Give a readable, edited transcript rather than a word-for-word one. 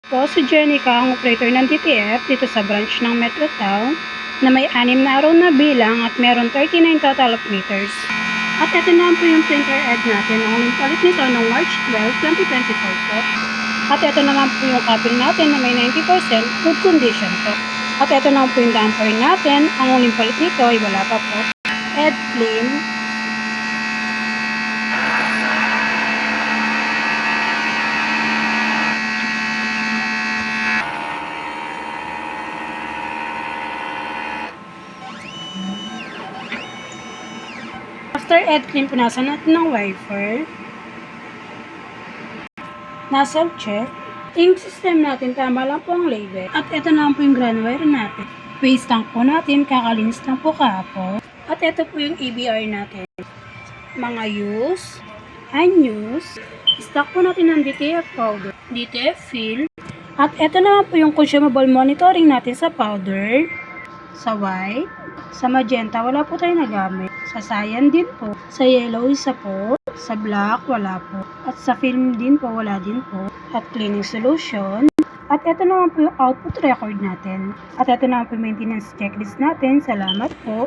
Po si Jenica, ang operator ng DTF dito sa branch ng Metro Town na may 6 na araw na bilang at meron 39 total of meters. At ito na po yung printer head natin. Ang uling palit nito noong March 12, 2024 po. At ito naman po yung copy natin na may 90% good condition po. At ito naman po yung damper natin. Ang uling palit nito ay wala pa po. Head clean. After head clean, punasan natin ng wiper. Nozzle check. Ink system natin, tama lang po ang label. At ito na po yung ground wire natin. Waste tank po natin, kakalinis lang po kahapon. At ito po yung EBR natin. Mga use, unused. Stock po natin ng DTF powder, DTF fill. At ito naman po yung consumable monitoring natin sa powder, sa white, sa magenta, wala po tayo nagamit. Sa cyan din po. Sa yellow, isa po. Sa black, wala po. At sa film din po, wala din po. At cleaning solution. At ito naman po yung output record natin. At ito naman po yung maintenance checklist natin. Salamat po.